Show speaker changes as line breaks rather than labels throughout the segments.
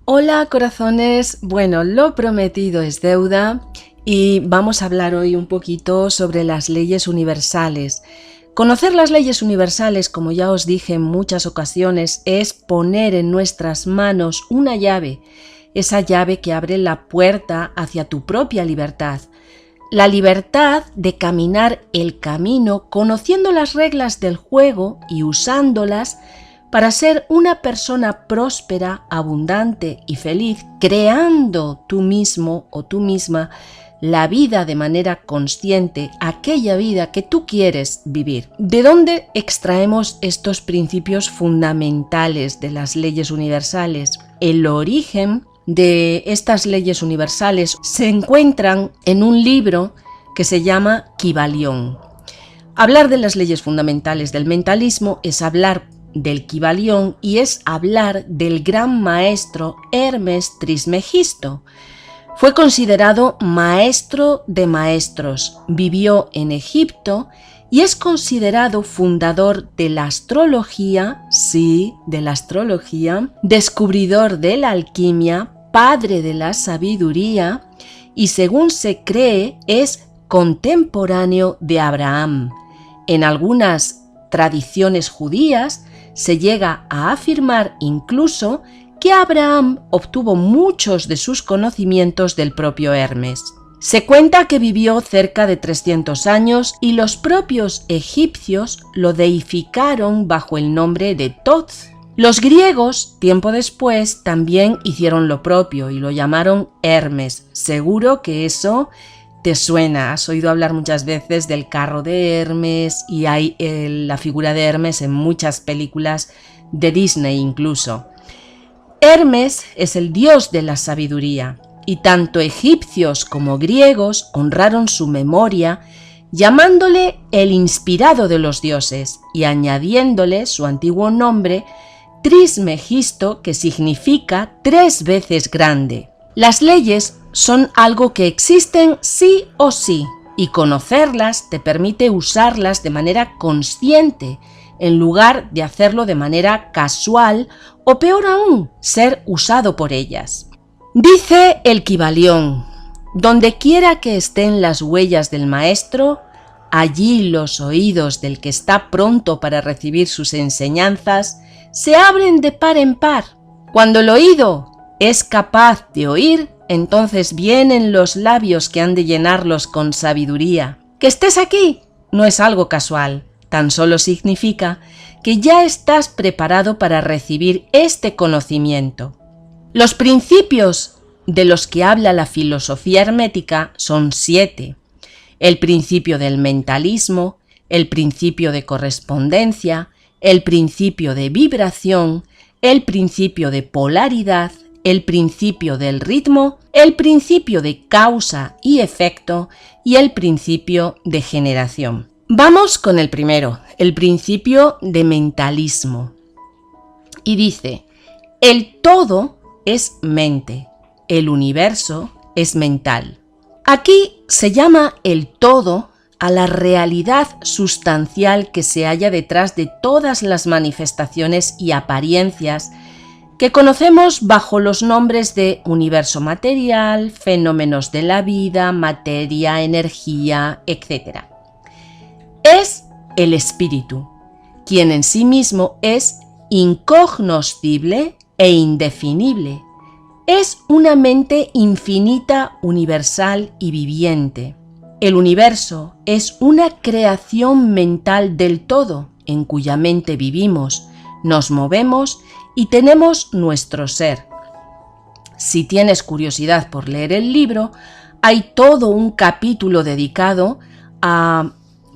Hola corazones, bueno, lo prometido es deuda y vamos a hablar hoy un poquito sobre las leyes universales. Conocer las leyes universales, como ya os dije en muchas ocasiones, es poner en nuestras manos una llave, esa llave que abre la puerta hacia tu propia libertad. La libertad de caminar el camino conociendo las reglas del juego y usándolas para ser una persona próspera, abundante y feliz, creando tú mismo o tú misma la vida de manera consciente, aquella vida que tú quieres vivir. ¿De dónde extraemos estos principios fundamentales de las leyes universales? El origen de estas leyes universales se encuentran en un libro que se llama Kybalión. Hablar de las leyes fundamentales del mentalismo es hablar del Kybalión y es hablar del gran maestro Hermes Trismegisto. Fue considerado maestro de maestros, vivió en Egipto y es considerado fundador de la astrología, sí, de la astrología, descubridor de la alquimia, padre de la sabiduría y, según se cree, es contemporáneo de Abraham. En algunas tradiciones judías se llega a afirmar incluso que Abraham obtuvo muchos de sus conocimientos del propio Hermes. Se cuenta que vivió cerca de 300 años y los propios egipcios lo deificaron bajo el nombre de Thoth. Los griegos, tiempo después, también hicieron lo propio y lo llamaron Hermes. Seguro que eso te suena, has oído hablar muchas veces del carro de Hermes y hay la figura de Hermes en muchas películas de Disney incluso. Hermes es el dios de la sabiduría y tanto egipcios como griegos honraron su memoria llamándole el inspirado de los dioses y añadiéndole su antiguo nombre Trismegisto, que significa 3 veces grande. Las leyes son algo que existen sí o sí y conocerlas te permite usarlas de manera consciente en lugar de hacerlo de manera casual o peor aún, ser usado por ellas. Dice el Kybalión, donde quiera que estén las huellas del maestro, allí los oídos del que está pronto para recibir sus enseñanzas se abren de par en par. Cuando el oído es capaz de oír, entonces vienen los labios que han de llenarlos con sabiduría. Que estés aquí no es algo casual, tan solo significa que ya estás preparado para recibir este conocimiento. Los principios de los que habla la filosofía hermética son 7. El principio del mentalismo, el principio de correspondencia, el principio de vibración, el principio de polaridad, el principio del ritmo, el principio de causa y efecto y el principio de generación. Vamos con el primero, el principio de mentalismo. Y dice, el todo es mente, el universo es mental. Aquí se llama el todo a la realidad sustancial que se halla detrás de todas las manifestaciones y apariencias que conocemos bajo los nombres de universo material, fenómenos de la vida, materia, energía, etc. Es el espíritu, quien en sí mismo es incognoscible e indefinible. Es una mente infinita, universal y viviente. El universo es una creación mental del todo, en cuya mente vivimos, nos movemos y tenemos nuestro ser. Si tienes curiosidad por leer el libro, hay todo un capítulo dedicado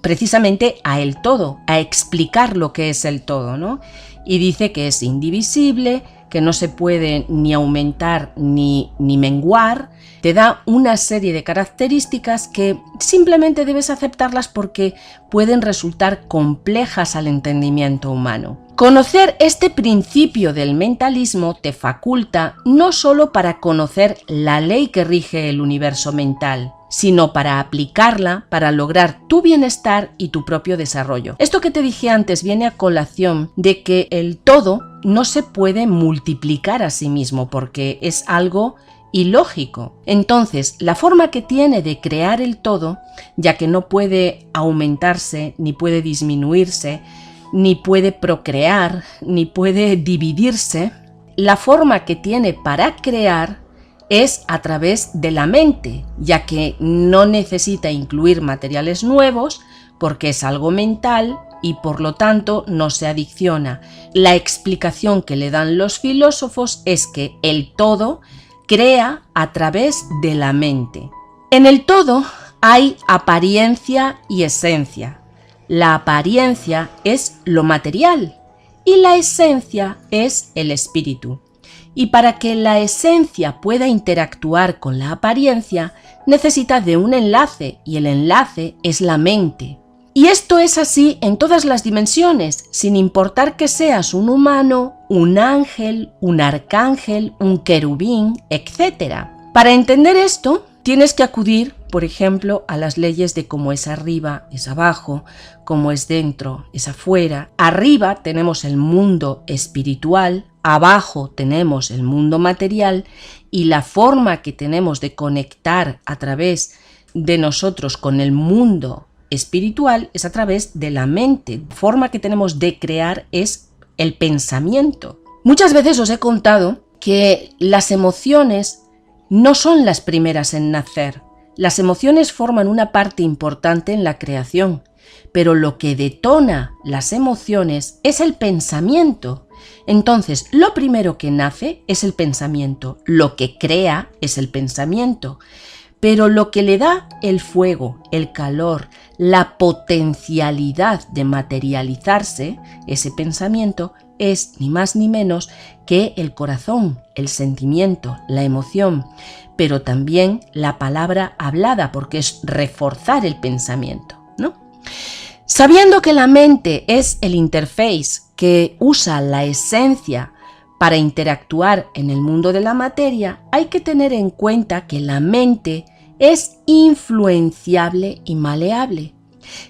precisamente a el todo, a explicar lo que es el todo, ¿no? Y dice que es indivisible, que no se puede ni aumentar ni menguar. Te da una serie de características que simplemente debes aceptarlas porque pueden resultar complejas al entendimiento humano. Conocer este principio del mentalismo te faculta no solo para conocer la ley que rige el universo mental, sino para aplicarla para lograr tu bienestar y tu propio desarrollo. Esto que te dije antes viene a colación de que el todo no se puede multiplicar a sí mismo porque es algo ilógico. Entonces, la forma que tiene de crear el todo, ya que no puede aumentarse, ni puede disminuirse, ni puede procrear, ni puede dividirse, la forma que tiene para crear es a través de la mente, ya que no necesita incluir materiales nuevos porque es algo mental y por lo tanto no se adicciona. La explicación que le dan los filósofos es que el todo crea a través de la mente. En el todo hay apariencia y esencia. La apariencia es lo material y la esencia es el espíritu. Y para que la esencia pueda interactuar con la apariencia, necesita de un enlace, y el enlace es la mente. Y esto es así en todas las dimensiones, sin importar que seas un humano, un ángel, un arcángel, un querubín, etc. Para entender esto, tienes que acudir, por ejemplo, a las leyes de cómo es arriba, es abajo, cómo es dentro, es afuera. Arriba tenemos el mundo espiritual, abajo tenemos el mundo material y la forma que tenemos de conectar a través de nosotros con el mundo espiritual es a través de la mente. La forma que tenemos de crear es el pensamiento. Muchas veces os he contado que las emociones no son las primeras en nacer. Las emociones forman una parte importante en la creación, pero lo que detona las emociones es el pensamiento. Entonces, lo primero que nace es el pensamiento, lo que crea es el pensamiento, pero lo que le da el fuego, el calor, la potencialidad de materializarse, ese pensamiento, es ni más ni menos que el corazón, el sentimiento, la emoción, pero también la palabra hablada, porque es reforzar el pensamiento, ¿no? Sabiendo que la mente es el interface que usa la esencia para interactuar en el mundo de la materia, hay que tener en cuenta que la mente es influenciable y maleable.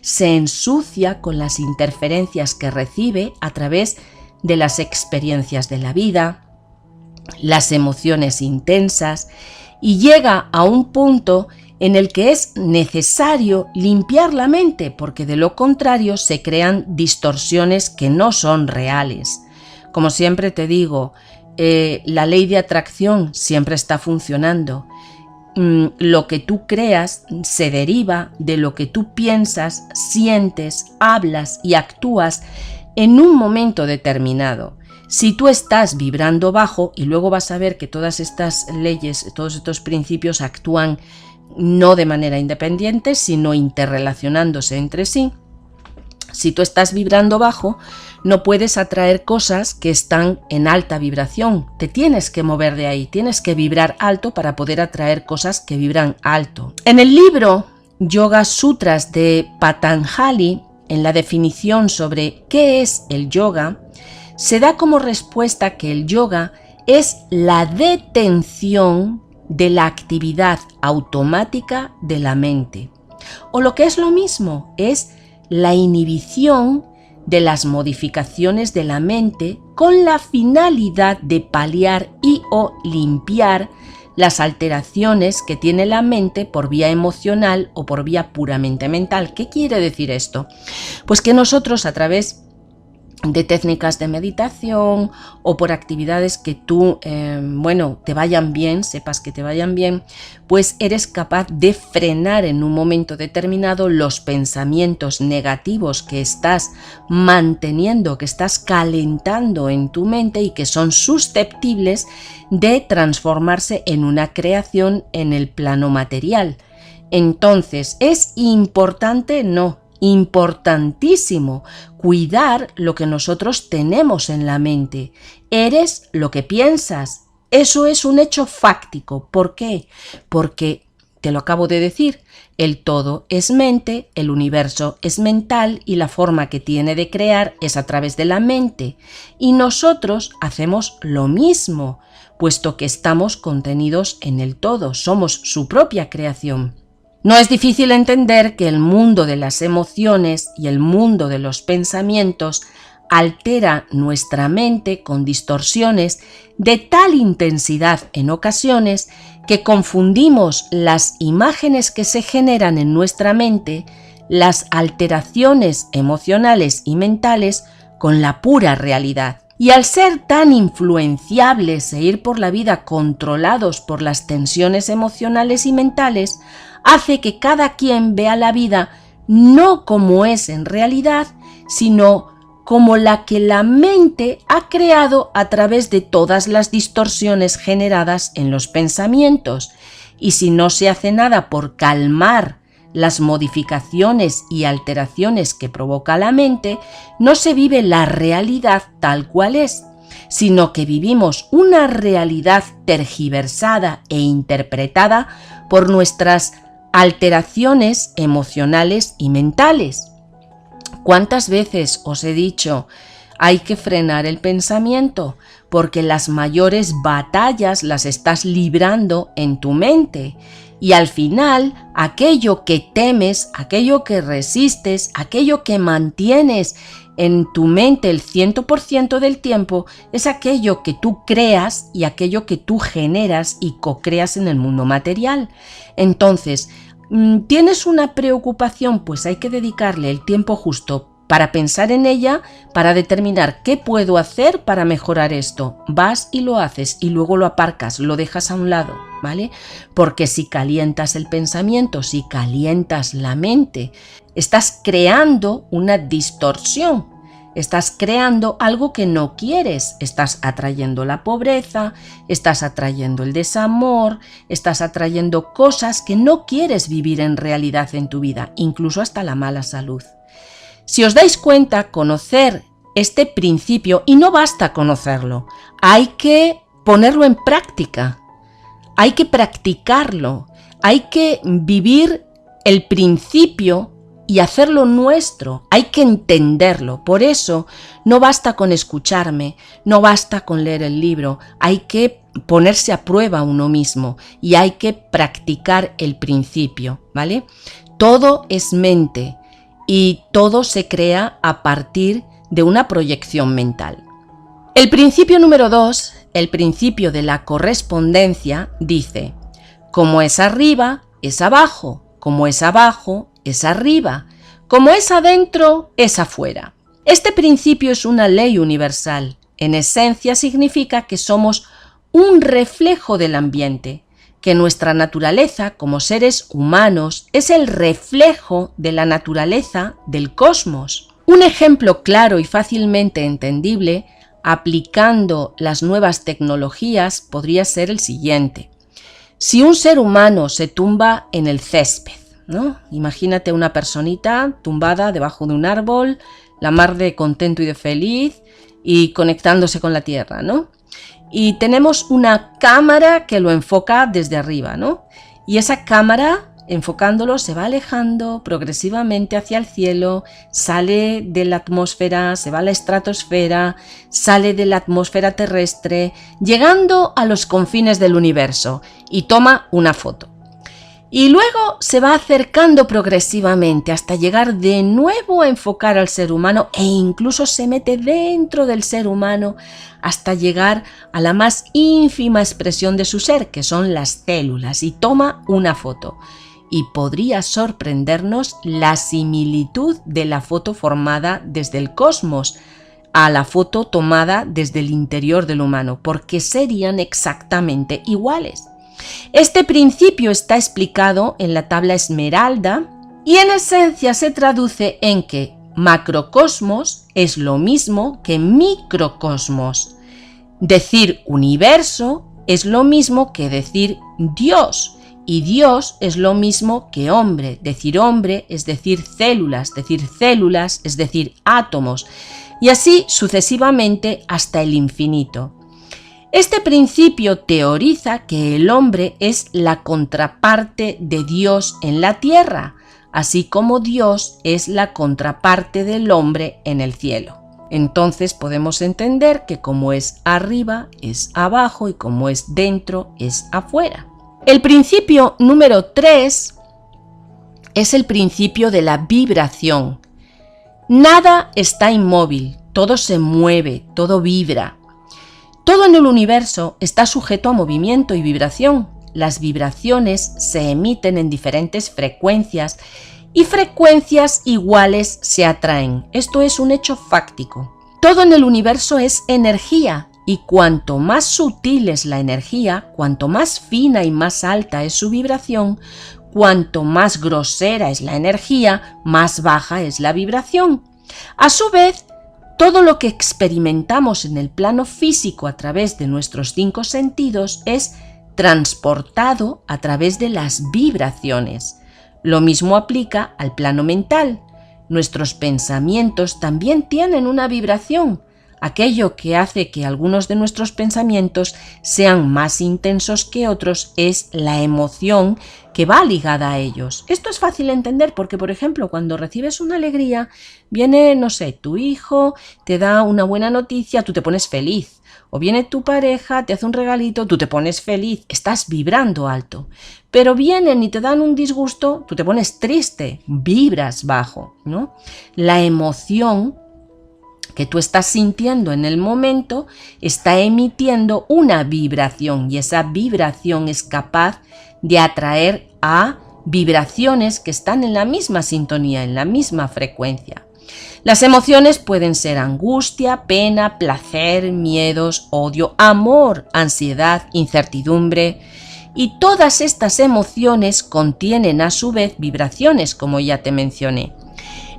Se ensucia con las interferencias que recibe a través de las experiencias de la vida, las emociones intensas, y llega a un punto en el que es necesario limpiar la mente, porque de lo contrario se crean distorsiones que no son reales. Como siempre te digo, la ley de atracción siempre está funcionando. Lo que tú creas se deriva de lo que tú piensas, sientes, hablas y actúas en un momento determinado. Si tú estás vibrando bajo, y luego vas a ver que todas estas leyes, todos estos principios actúan no de manera independiente, sino interrelacionándose entre sí. Si tú estás vibrando bajo, no puedes atraer cosas que están en alta vibración. Te tienes que mover de ahí, tienes que vibrar alto para poder atraer cosas que vibran alto. En el libro Yoga Sutras de Patanjali, en la definición sobre qué es el yoga, se da como respuesta que el yoga es la detención de la actividad automática de la mente. O lo que es lo mismo, es la inhibición de las modificaciones de la mente con la finalidad de paliar y o limpiar las alteraciones que tiene la mente por vía emocional o por vía puramente mental. ¿Qué quiere decir esto? Pues que nosotros a través de técnicas de meditación o por actividades que tú, te vayan bien, sepas que te vayan bien, pues eres capaz de frenar en un momento determinado los pensamientos negativos que estás manteniendo, que estás calentando en tu mente y que son susceptibles de transformarse en una creación en el plano material. Entonces, ¿es importante? No. Importantísimo cuidar lo que nosotros tenemos en la mente. Eres lo que piensas. Eso es un hecho fáctico. ¿Por qué? Porque, te lo acabo de decir, el todo es mente, el universo es mental y la forma que tiene de crear es a través de la mente. Y nosotros hacemos lo mismo, puesto que estamos contenidos en el todo, somos su propia creación. No es difícil entender que el mundo de las emociones y el mundo de los pensamientos altera nuestra mente con distorsiones de tal intensidad en ocasiones que confundimos las imágenes que se generan en nuestra mente, las alteraciones emocionales y mentales, con la pura realidad. Y al ser tan influenciables e ir por la vida controlados por las tensiones emocionales y mentales, hace que cada quien vea la vida no como es en realidad, sino como la que la mente ha creado a través de todas las distorsiones generadas en los pensamientos. Y si no se hace nada por calmar las modificaciones y alteraciones que provoca la mente, no se vive la realidad tal cual es, sino que vivimos una realidad tergiversada e interpretada por nuestras alteraciones emocionales y mentales. ¿Cuántas veces os he dicho, hay que frenar el pensamiento porque las mayores batallas las estás librando en tu mente? Y al final, aquello que temes, aquello que resistes, aquello que mantienes en tu mente el 100% del tiempo, es aquello que tú creas y aquello que tú generas y co-creas en el mundo material. Entonces, ¿tienes una preocupación? Pues hay que dedicarle el tiempo justo para pensar en ella, para determinar qué puedo hacer para mejorar esto. Vas y lo haces y luego lo aparcas, lo dejas a un lado, ¿vale? Porque si calientas el pensamiento, si calientas la mente, estás creando una distorsión. Estás creando algo que no quieres, estás atrayendo la pobreza, estás atrayendo el desamor, estás atrayendo cosas que no quieres vivir en realidad en tu vida, incluso hasta la mala salud. Si os dais cuenta, conocer este principio, y no basta conocerlo, hay que ponerlo en práctica, hay que practicarlo, hay que vivir el principio y hacerlo nuestro, hay que entenderlo. Por eso no basta con escucharme, no basta con leer el libro, hay que ponerse a prueba uno mismo y hay que practicar el principio, ¿vale? Todo es mente y todo se crea a partir de una proyección mental. El principio número 2, el principio de la correspondencia, dice: como es arriba, es abajo, como es abajo, es arriba, como es adentro, es afuera. Este principio es una ley universal. En esencia significa que somos un reflejo del ambiente, que nuestra naturaleza como seres humanos es el reflejo de la naturaleza del cosmos. Un ejemplo claro y fácilmente entendible, aplicando las nuevas tecnologías, podría ser el siguiente. Si un ser humano se tumba en el césped, ¿no? Imagínate una personita tumbada debajo de un árbol, la mar de contento y de feliz y conectándose con la tierra, ¿no? Y tenemos una cámara que lo enfoca desde arriba, ¿no? Y esa cámara, enfocándolo, se va alejando progresivamente hacia el cielo, sale de la atmósfera, se va a la estratosfera, sale de la atmósfera terrestre, llegando a los confines del universo y toma una foto. Y luego se va acercando progresivamente hasta llegar de nuevo a enfocar al ser humano e incluso se mete dentro del ser humano hasta llegar a la más ínfima expresión de su ser, que son las células, y toma una foto. Y podría sorprendernos la similitud de la foto formada desde el cosmos a la foto tomada desde el interior del humano, porque serían exactamente iguales. Este principio está explicado en la tabla Esmeralda y en esencia se traduce en que macrocosmos es lo mismo que microcosmos. Decir universo es lo mismo que decir Dios, y Dios es lo mismo que hombre. Decir hombre es decir células es decir átomos, y así sucesivamente hasta el infinito. Este principio teoriza que el hombre es la contraparte de Dios en la tierra, así como Dios es la contraparte del hombre en el cielo. Entonces podemos entender que como es arriba, es abajo y como es dentro, es afuera. El principio número 3 es el principio de la vibración. Nada está inmóvil, todo se mueve, todo vibra. Todo en el universo está sujeto a movimiento y vibración. Las vibraciones se emiten en diferentes frecuencias y frecuencias iguales se atraen. Esto es un hecho fáctico. Todo en el universo es energía y cuanto más sutil es la energía, cuanto más fina y más alta es su vibración, cuanto más grosera es la energía, más baja es la vibración. A su vez, todo lo que experimentamos en el plano físico a través de nuestros 5 sentidos es transportado a través de las vibraciones. Lo mismo aplica al plano mental. Nuestros pensamientos también tienen una vibración. Aquello que hace que algunos de nuestros pensamientos sean más intensos que otros es la emoción que va ligada a ellos. Esto es fácil de entender porque, por ejemplo, cuando recibes una alegría, viene, no sé, tu hijo, te da una buena noticia, tú te pones feliz. O viene tu pareja, te hace un regalito, tú te pones feliz, estás vibrando alto. Pero vienen y te dan un disgusto, tú te pones triste, vibras bajo, ¿no? La emoción que tú estás sintiendo en el momento está emitiendo una vibración y esa vibración es capaz de atraer a vibraciones que están en la misma sintonía, en la misma frecuencia. Las emociones pueden ser angustia, pena, placer, miedos, odio, amor, ansiedad, incertidumbre. Y todas estas emociones contienen a su vez vibraciones, como ya te mencioné.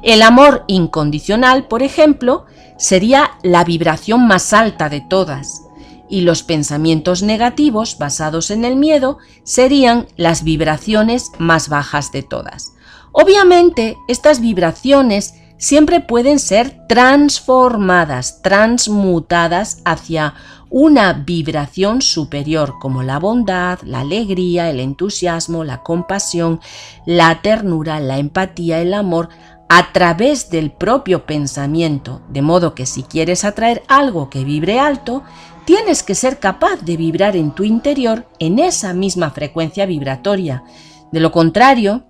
El amor incondicional, por ejemplo, sería la vibración más alta de todas. Y los pensamientos negativos basados en el miedo serían las vibraciones más bajas de todas. Obviamente, estas vibraciones siempre pueden ser transformadas, transmutadas hacia una vibración superior como la bondad, la alegría, el entusiasmo, la compasión, la ternura, la empatía, el amor, a través del propio pensamiento, de modo que si quieres atraer algo que vibre alto, tienes que ser capaz de vibrar en tu interior en esa misma frecuencia vibratoria. De lo contrario,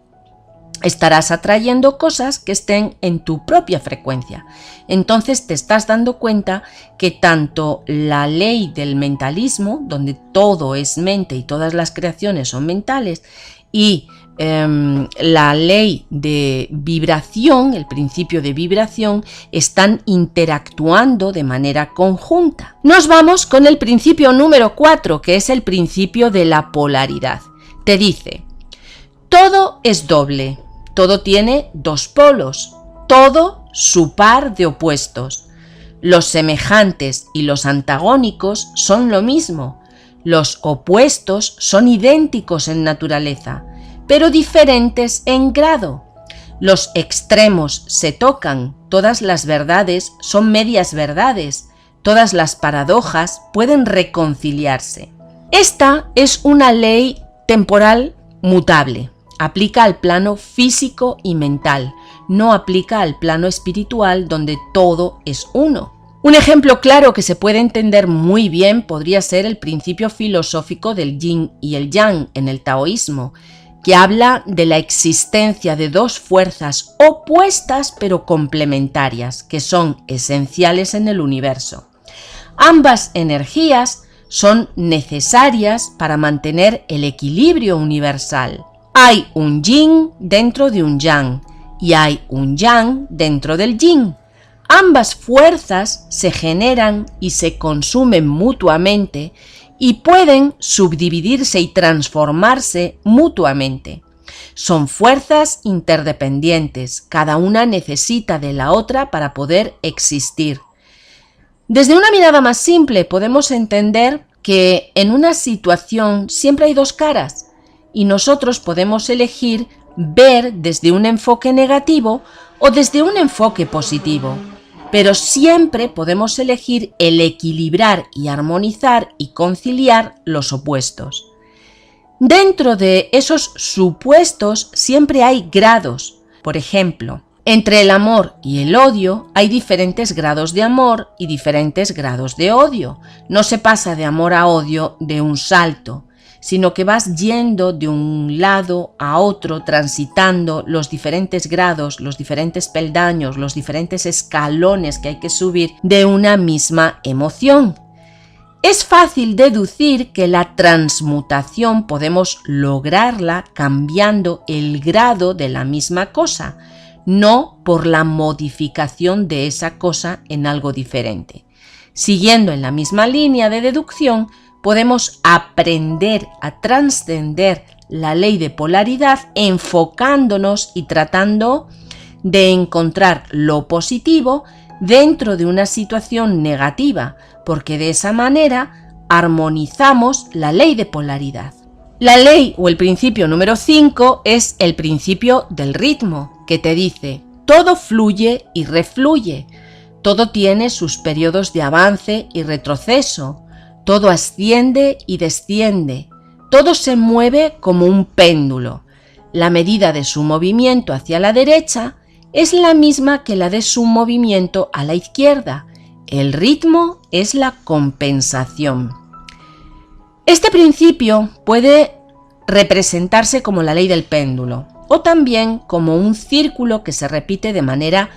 estarás atrayendo cosas que estén en tu propia frecuencia. Entonces te estás dando cuenta que tanto la ley del mentalismo, donde todo es mente y todas las creaciones son mentales, y la ley de vibración, el principio de vibración, están interactuando de manera conjunta. Nos vamos con el principio número 4, que es el principio de la polaridad. Te dice, todo es doble, todo tiene dos polos, todo su par de opuestos. Los semejantes y los antagónicos son lo mismo. Los opuestos son idénticos en naturaleza, pero diferentes en grado. Los extremos se tocan, todas las verdades son medias verdades, todas las paradojas pueden reconciliarse. Esta es una ley temporal mutable, aplica al plano físico y mental, no aplica al plano espiritual donde todo es uno. Un ejemplo claro que se puede entender muy bien podría ser el principio filosófico del yin y el yang en el taoísmo, que habla de la existencia de dos fuerzas opuestas pero complementarias, que son esenciales en el universo. Ambas energías son necesarias para mantener el equilibrio universal. Hay un yin dentro de un yang y hay un yang dentro del yin. Ambas fuerzas se generan y se consumen mutuamente y pueden subdividirse y transformarse mutuamente. Son fuerzas interdependientes, cada una necesita de la otra para poder existir. Desde una mirada más simple podemos entender que en una situación siempre hay dos caras y nosotros podemos elegir ver desde un enfoque negativo o desde un enfoque positivo. Pero siempre podemos elegir el equilibrar y armonizar y conciliar los opuestos. Dentro de esos supuestos siempre hay grados. Por ejemplo, entre el amor y el odio hay diferentes grados de amor y diferentes grados de odio. No se pasa de amor a odio de un salto. sino que vas yendo de un lado a otro, transitando los diferentes grados, los diferentes peldaños, los diferentes escalones que hay que subir de una misma emoción. Es fácil deducir que la transmutación podemos lograrla cambiando el grado de la misma cosa, no por la modificación de esa cosa en algo diferente. Siguiendo en la misma línea de deducción, podemos aprender a trascender la ley de polaridad enfocándonos y tratando de encontrar lo positivo dentro de una situación negativa, porque de esa manera armonizamos la ley de polaridad. La ley o el principio número 5 es el principio del ritmo, que te dice: todo fluye y refluye, todo tiene sus periodos de avance y retroceso, todo asciende y desciende, todo se mueve como un péndulo. La medida de su movimiento hacia la derecha es la misma que la de su movimiento a la izquierda. El ritmo es la compensación. Este principio puede representarse como la ley del péndulo o también como un círculo que se repite de manera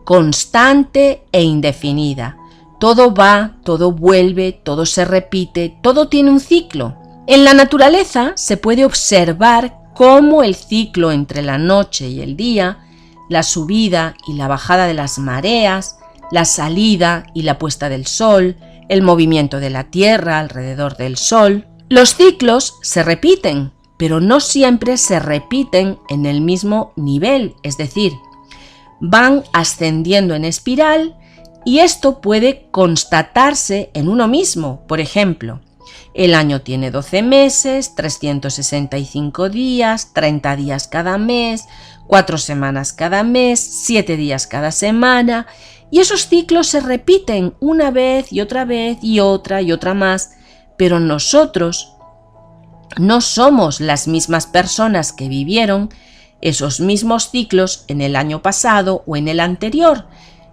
constante e indefinida. Todo va, todo vuelve, todo se repite, todo tiene un ciclo. En la naturaleza se puede observar cómo el ciclo entre la noche y el día, la subida y la bajada de las mareas, la salida y la puesta del sol, el movimiento de la Tierra alrededor del Sol. Los ciclos se repiten, pero no siempre se repiten en el mismo nivel, es decir, van ascendiendo en espiral y esto puede constatarse en uno mismo. Por ejemplo, el año tiene 12 meses, 365 días, 30 días cada mes, 4 semanas cada mes, 7 días cada semana, y esos ciclos se repiten una vez y otra vez y otra más, pero nosotros no somos las mismas personas que vivieron esos mismos ciclos en el año pasado o en el anterior,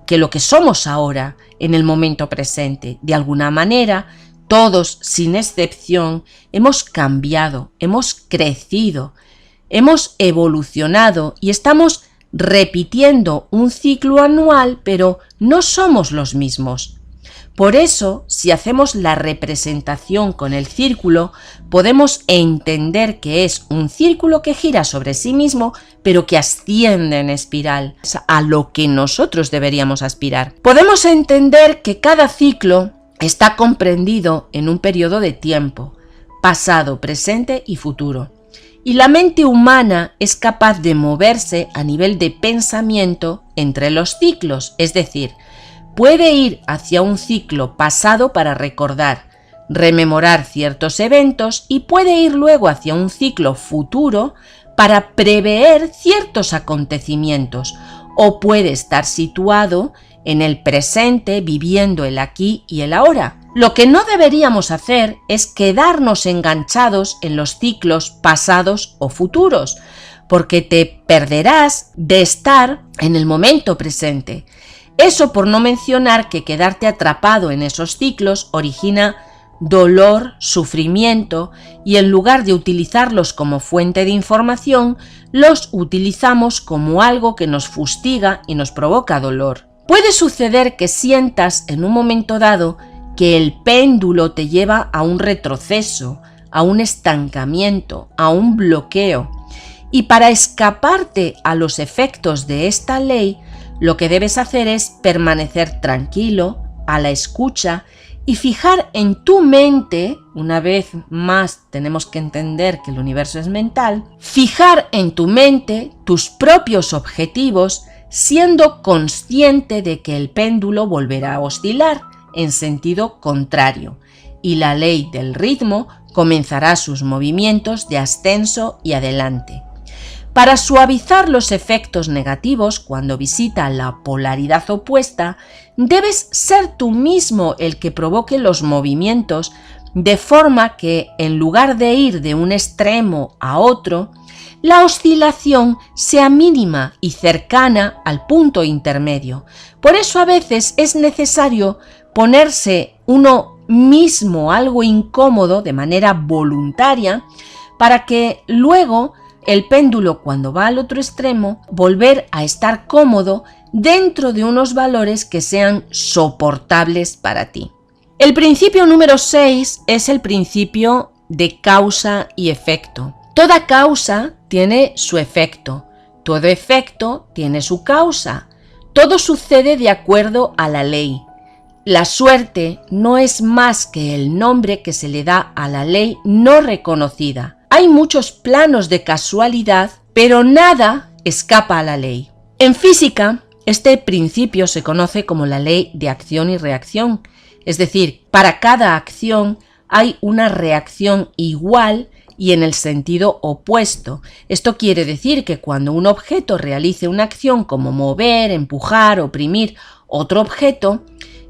que lo que somos ahora, en el momento presente. De alguna manera, todos, sin excepción, hemos cambiado, hemos crecido, hemos evolucionado y estamos repitiendo un ciclo anual, pero no somos los mismos. Por eso, si hacemos la representación con el círculo, podemos entender que es un círculo que gira sobre sí mismo, pero que asciende en espiral, a lo que nosotros deberíamos aspirar. Podemos entender que cada ciclo está comprendido en un periodo de tiempo, pasado, presente y futuro. Y la mente humana es capaz de moverse a nivel de pensamiento entre los ciclos, es decir, puede ir hacia un ciclo pasado para recordar, rememorar ciertos eventos y puede ir luego hacia un ciclo futuro para prever ciertos acontecimientos, o puede estar situado en el presente viviendo el aquí y el ahora. Lo que no deberíamos hacer es quedarnos enganchados en los ciclos pasados o futuros, porque te perderás de estar en el momento presente. Eso por no mencionar que quedarte atrapado en esos ciclos origina dolor, sufrimiento, y en lugar de utilizarlos como fuente de información, los utilizamos como algo que nos fustiga y nos provoca dolor. Puede suceder que sientas en un momento dado que el péndulo te lleva a un retroceso, a un estancamiento, a un bloqueo. Y para escaparte a los efectos de esta ley, lo que debes hacer es permanecer tranquilo, a la escucha, y fijar en tu mente, una vez más tenemos que entender que el universo es mental, fijar en tu mente tus propios objetivos, siendo consciente de que el péndulo volverá a oscilar en sentido contrario, y la ley del ritmo comenzará sus movimientos de ascenso y adelante. Para suavizar los efectos negativos cuando visita la polaridad opuesta, debes ser tú mismo el que provoque los movimientos, de forma que, en lugar de ir de un extremo a otro, la oscilación sea mínima y cercana al punto intermedio. Por eso a veces es necesario ponerse uno mismo algo incómodo de manera voluntaria para que luego el péndulo, cuando va al otro extremo, volver a estar cómodo dentro de unos valores que sean soportables para ti. El principio número 6 es el principio de causa y efecto. Toda causa tiene su efecto, todo efecto tiene su causa. Todo sucede de acuerdo a la ley. La suerte no es más que el nombre que se le da a la ley no reconocida. Hay muchos planos de casualidad, pero nada escapa a la ley. En física, este principio se conoce como la ley de acción y reacción. Es decir, para cada acción hay una reacción igual y en el sentido opuesto. Esto quiere decir que cuando un objeto realice una acción como mover, empujar, oprimir otro objeto,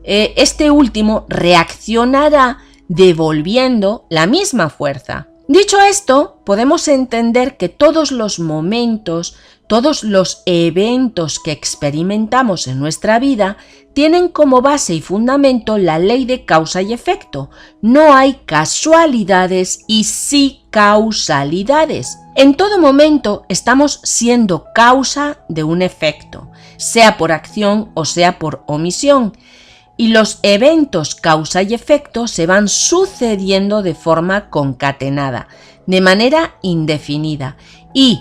este último reaccionará devolviendo la misma fuerza. Dicho esto, podemos entender que todos los momentos, todos los eventos que experimentamos en nuestra vida tienen como base y fundamento la ley de causa y efecto. No hay casualidades y sí causalidades. En todo momento estamos siendo causa de un efecto, sea por acción o sea por omisión. Y los eventos causa y efecto se van sucediendo de forma concatenada, de manera indefinida. Y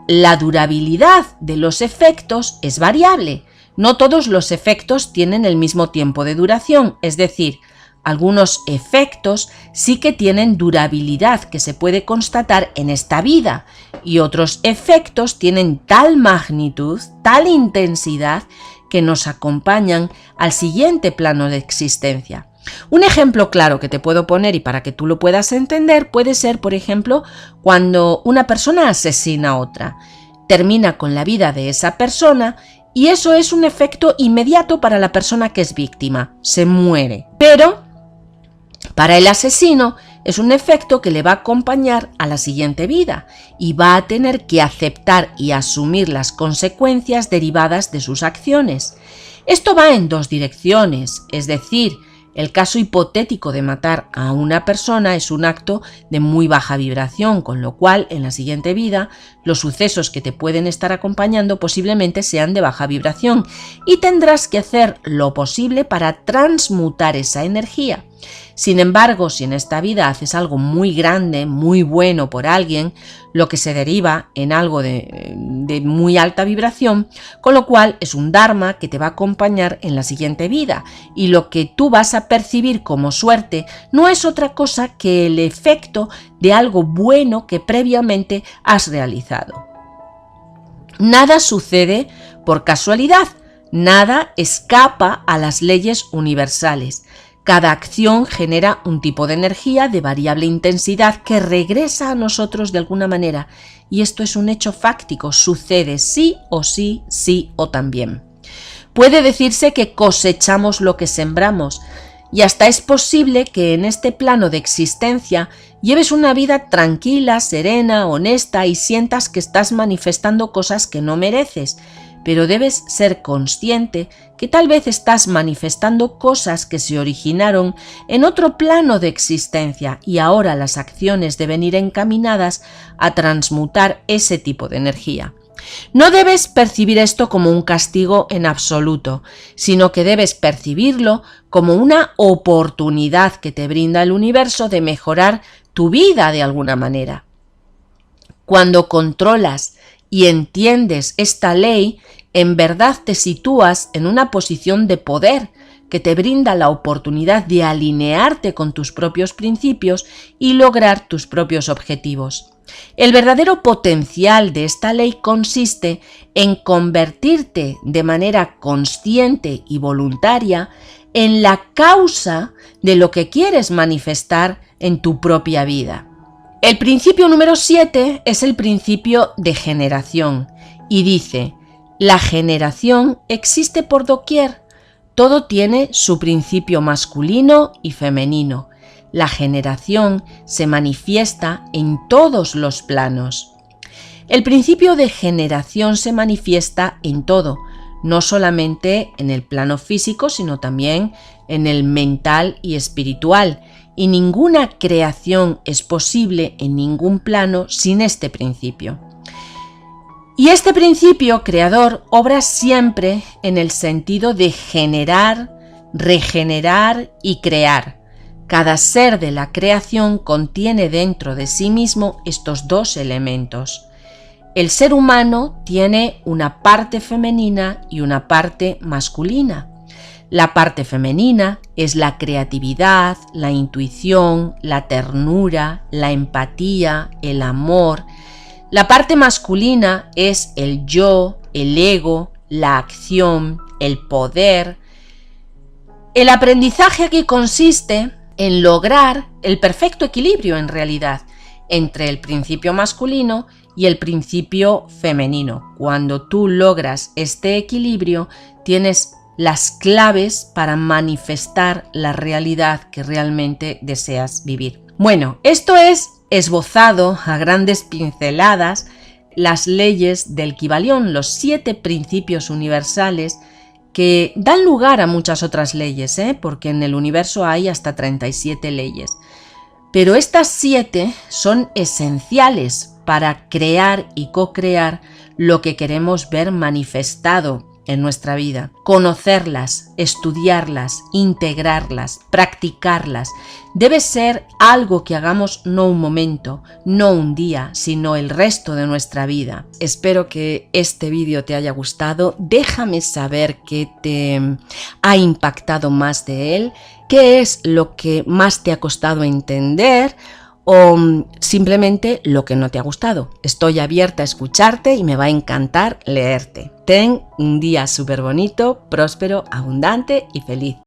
la durabilidad de los efectos es variable. No todos los efectos tienen el mismo tiempo de duración, es decir, algunos efectos sí que tienen durabilidad que se puede constatar en esta vida y otros efectos tienen tal magnitud, tal intensidad que nos acompañan al siguiente plano de existencia. Un ejemplo claro que te puedo poner y para que tú lo puedas entender puede ser, por ejemplo, cuando una persona asesina a otra. Termina con la vida de esa persona y eso es un efecto inmediato para la persona que es víctima. Se muere. Pero para el asesino es un efecto que le va a acompañar a la siguiente vida y va a tener que aceptar y asumir las consecuencias derivadas de sus acciones. Esto va en dos direcciones, es decir, el caso hipotético de matar a una persona es un acto de muy baja vibración, con lo cual en la siguiente vida los sucesos que te pueden estar acompañando posiblemente sean de baja vibración y tendrás que hacer lo posible para transmutar esa energía. Sin embargo, si en esta vida haces algo muy grande, muy bueno por alguien, lo que se deriva en algo de muy alta vibración, con lo cual es un dharma que te va a acompañar en la siguiente vida y lo que tú vas a percibir como suerte no es otra cosa que el efecto de algo bueno que previamente has realizado. Nada sucede por casualidad, nada escapa a las leyes universales. Cada acción genera un tipo de energía de variable intensidad que regresa a nosotros de alguna manera y esto es un hecho fáctico, sucede sí o sí, sí o también. Puede decirse que cosechamos lo que sembramos y hasta es posible que en este plano de existencia lleves una vida tranquila, serena, honesta y sientas que estás manifestando cosas que no mereces, pero debes ser consciente que tal vez estás manifestando cosas que se originaron en otro plano de existencia y ahora las acciones deben ir encaminadas a transmutar ese tipo de energía. No debes percibir esto como un castigo en absoluto, sino que debes percibirlo como una oportunidad que te brinda el universo de mejorar tu vida de alguna manera. Cuando controlas y entiendes esta ley, en verdad te sitúas en una posición de poder que te brinda la oportunidad de alinearte con tus propios principios y lograr tus propios objetivos. El verdadero potencial de esta ley consiste en convertirte de manera consciente y voluntaria en la causa de lo que quieres manifestar en tu propia vida. El principio número 7 es el principio de generación y dice: la generación existe por doquier, todo tiene su principio masculino y femenino. La generación se manifiesta en todos los planos. El principio de generación se manifiesta en todo, no solamente en el plano físico, sino también en el mental y espiritual. Y ninguna creación es posible en ningún plano sin este principio. Y este principio creador obra siempre en el sentido de generar, regenerar y crear. Cada ser de la creación contiene dentro de sí mismo estos dos elementos. El ser humano tiene una parte femenina y una parte masculina. La parte femenina es la creatividad, la intuición, la ternura, la empatía, el amor. La parte masculina es el yo, el ego, la acción, el poder. El aprendizaje aquí consiste en lograr el perfecto equilibrio en realidad entre el principio masculino y el principio femenino. Cuando tú logras este equilibrio, tienes las claves para manifestar la realidad que realmente deseas vivir. Bueno, esto es esbozado a grandes pinceladas las leyes del Kybalión, los 7 principios universales que dan lugar a muchas otras leyes, porque en el universo hay hasta 37 leyes. Pero estas 7 son esenciales para crear y co-crear lo que queremos ver manifestado en nuestra vida. Conocerlas, estudiarlas, integrarlas, practicarlas. Debe ser algo que hagamos no un momento, no un día, sino el resto de nuestra vida. Espero que este vídeo te haya gustado. Déjame saber qué te ha impactado más de él, qué es lo que más te ha costado entender o simplemente lo que no te ha gustado. Estoy abierta a escucharte y me va a encantar leerte. Ten un día súper bonito, próspero, abundante y feliz.